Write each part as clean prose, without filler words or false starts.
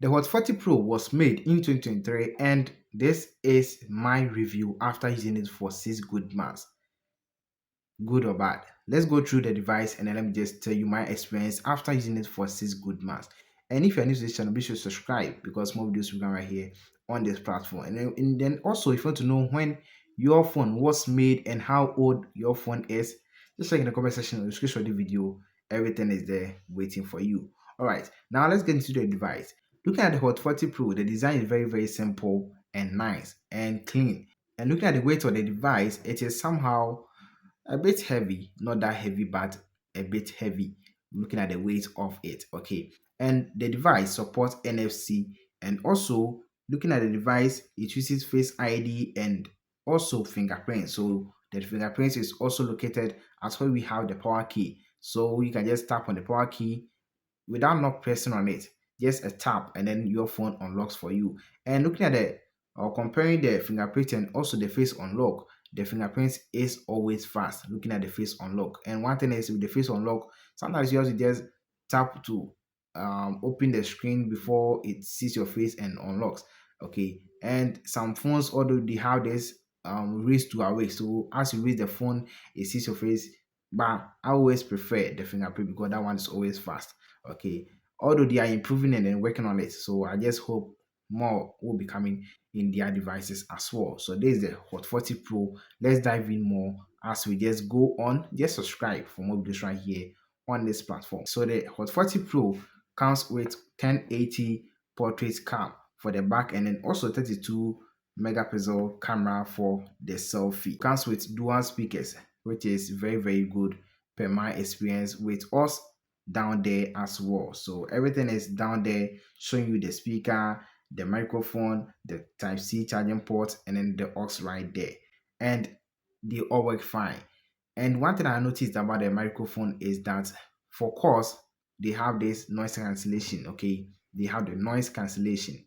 The Hot 40 Pro was made in 2023 and this is my review after using it for 6 good months. Good or bad. Let's go through the device and then let me just tell you my experience after using it for 6 good months. And if you're new to this channel, be sure to subscribe because more videos will come right here on this platform. And then also, if you want to know when your phone was made and how old your phone is, just check in the comment section or the description of the video. Everything is there waiting for you. All right, now let's get into the device. Looking at the Hot 40 Pro, the design is very simple and nice and clean. And looking at the weight of the device, it is somehow a bit heavy, not that heavy, but a bit heavy. Looking at the weight of it, okay. And the device supports NFC, and also looking at the device, it uses Face ID and also fingerprint. So the fingerprint is also located as where we have the power key. So you can just tap on the power key without not pressing on it, just a tap and then your phone unlocks for you. And looking at the or comparing the fingerprint and also the face unlock, the fingerprint is always fast. Looking at the face unlock, and one thing is with the face unlock, sometimes you have to just tap to open the screen before it sees your face and unlocks. Okay, and some phones, although they have this raise to awake, so as you raise the phone, it sees your face. But I always prefer the fingerprint because that one is always fast. Okay, although they are improving and then working on it, so I just hope more will be coming in their devices as well. So this is the Hot 40 Pro. Let's dive in more as we just go on. Just subscribe for more videos right here on this platform. So the Hot 40 Pro comes with 1080 portrait cam for the back and then also 32 megapixel camera for the selfie. Comes with dual speakers, which is very good per my experience with us down there as well. So everything is down there showing you the speaker, the microphone, the type C charging port, and then the aux right there. And they all work fine. And one thing I noticed about the microphone is that for course they have this noise cancellation. Okay, they have the noise cancellation,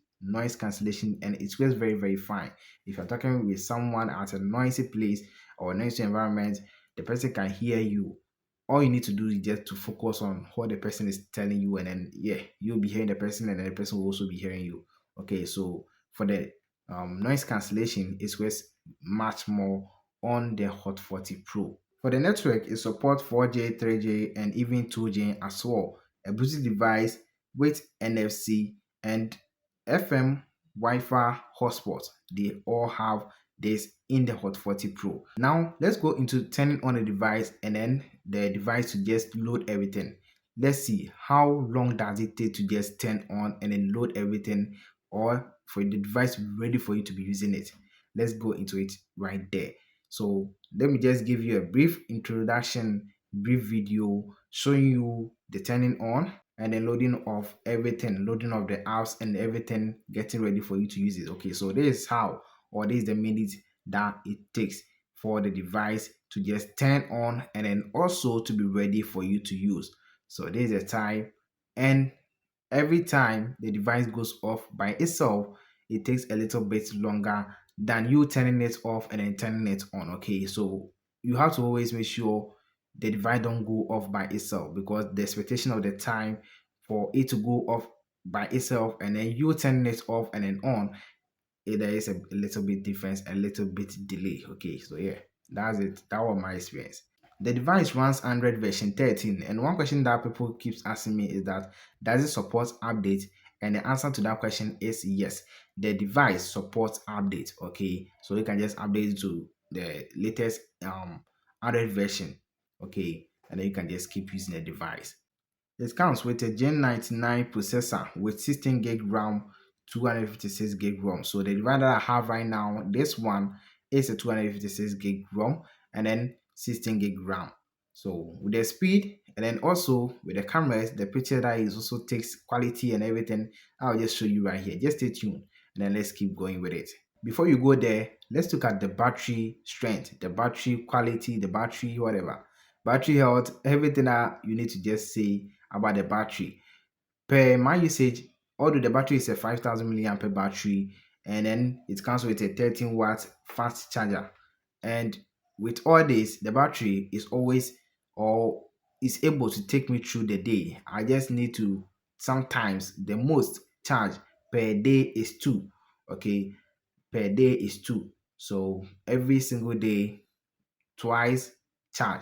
and it works very fine. If you're talking with someone at a noisy place or noisy environment, the person can hear you. All you need to do is just to focus on what the person is telling you, and then yeah, you'll be hearing the person, and then the person will also be hearing you. Okay, so for the noise cancellation, it works much more on the Hot 40 Pro. For the network, it supports 4G, 3G, and even 2G as well. A Bluetooth device with NFC and FM Wi-Fi hotspot. They all have this in the Hot 40 Pro. Now let's go into turning on the device and then the device to just load everything. Let's see how long does it take to just turn on and then load everything, or for the device to be ready for you to be using it. Let's go into it right there. So let me just give you a brief introduction, brief video showing you the turning on and then loading of everything, loading of the apps and everything, getting ready for you to use it. Okay, so this is how, or this is the minute that it takes for the device to just turn on and then also to be ready for you to use. So this is the time, and every time the device goes off by itself, it takes a little bit longer than you turning it off and then turning it on. Okay, so you have to always make sure the device don't go off by itself, because the expectation of the time for it to go off by itself and then you turning it off and then on, there is a little bit difference, a little bit delay. Okay, so yeah, that's it. That was my experience. The device runs Android version 13, and one question that people keeps asking me is that does it support update? And the answer to that question is yes. The device supports update. Okay, so you can just update it to the latest Android version. Okay, and then you can just keep using the device. It comes with a Gen 99 processor with 16 gig RAM, 256 gig ROM. So the device that I have right now, this one is a 256 gig ROM and then 16 gig RAM. So with the speed and then also with the cameras, the picture that is also takes quality and everything. I'll just show you right here. Just stay tuned and then let's keep going with it. Before you go there, let's look at the battery strength, the battery quality, the battery whatever. Battery health, everything that you need to just say about the battery. Per my usage, although the battery is a 5000 milliampere battery, and then it comes with a 13-watt fast charger. And with all this, the battery is always or is able to take me through the day. I just need to sometimes the most charge per day is 2. Okay, per day is 2. So every single day, twice charge,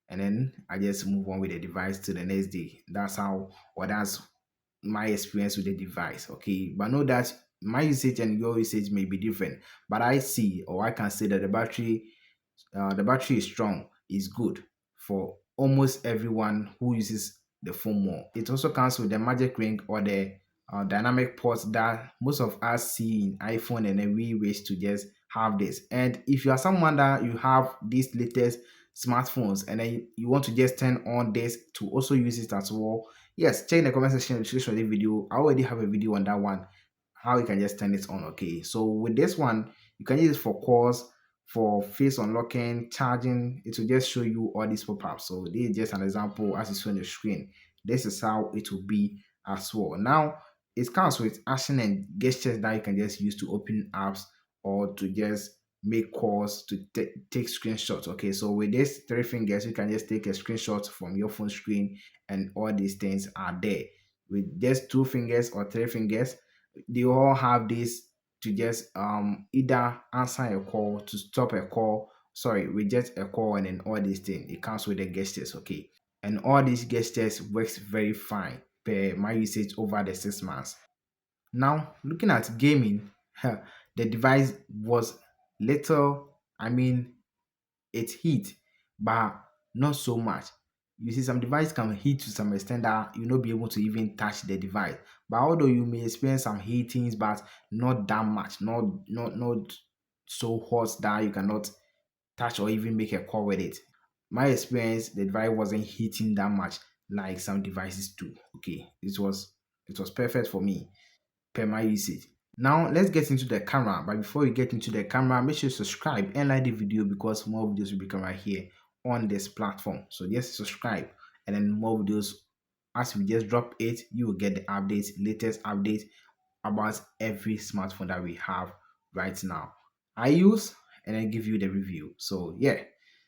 and then I just move on with the device to the next day. That's how, or that's my experience with the device. Okay, but know that my usage and your usage may be different, but I see, or I can say that the battery is strong, is good for almost everyone who uses the phone more. It also comes with the magic ring or the dynamic ports that most of us see in iPhone, and then we wish to just have this. And if you are someone that you have these latest smartphones and then you want to just turn on this to also use it as well, yes, check in the comment section description of the video. I already have a video on that one, how you can just turn it on. Okay, so with this one, you can use it for calls, for face unlocking, charging. It will just show you all these pop-ups. So this is just an example as you see on the screen. This is how it will be as well. Now it comes with action and gestures that you can just use to open apps or to just make calls, to take screenshots. Okay, so with these three fingers you can just take a screenshot from your phone screen, and all these things are there. With just two fingers or three fingers, they all have this to just either answer a call, to stop a call, sorry, reject a call, and then all these things. It comes with the gestures. Okay, and all these gestures works very fine per my usage over the 6 months. Now looking at gaming, the device was little, I mean, it heat, but not so much. You see, some device can heat to some extent that you not be able to even touch the device. But although you may experience some heatings, but not that much, not so hot that you cannot touch or even make a call with it. My experience, the device wasn't heating that much like some devices do. Okay, it was perfect for me per my usage. Now let's get into the camera. But before we get into the camera, make sure you subscribe and like the video, because more videos will be coming right here on this platform. So just subscribe, and then more videos as we just drop it, you will get the updates, latest updates about every smartphone that we have right now. I use, and I give you the review. So yeah,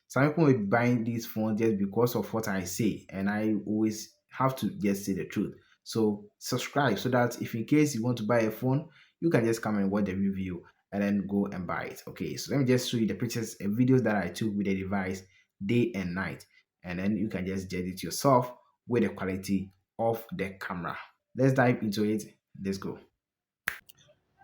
some people will be buying these phones just because of what I say, and I always have to just say the truth. So subscribe so that if in case you want to buy a phone, you can just come and watch the review and then go and buy it. Okay, so let me just show you the pictures and videos that I took with the device day and night, and then you can just judge it yourself with the quality of the camera. Let's dive into it. Let's go.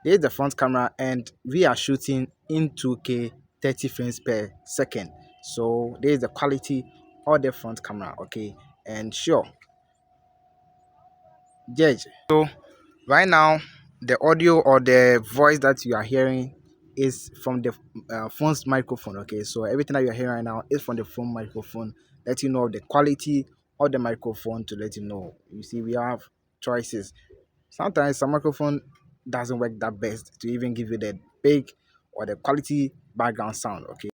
This is the front camera, and we are shooting in 2K 30 frames per second. So this is the quality of the front camera. Okay, and sure, judge. So right now, the audio or the voice that you are hearing is from the phone's microphone. Okay, so everything that you are hearing right now is from the phone microphone. Let you know the quality of the microphone, to let you know. You see, we have choices. Sometimes some microphone doesn't work that best to even give you the big or the quality background sound. Okay.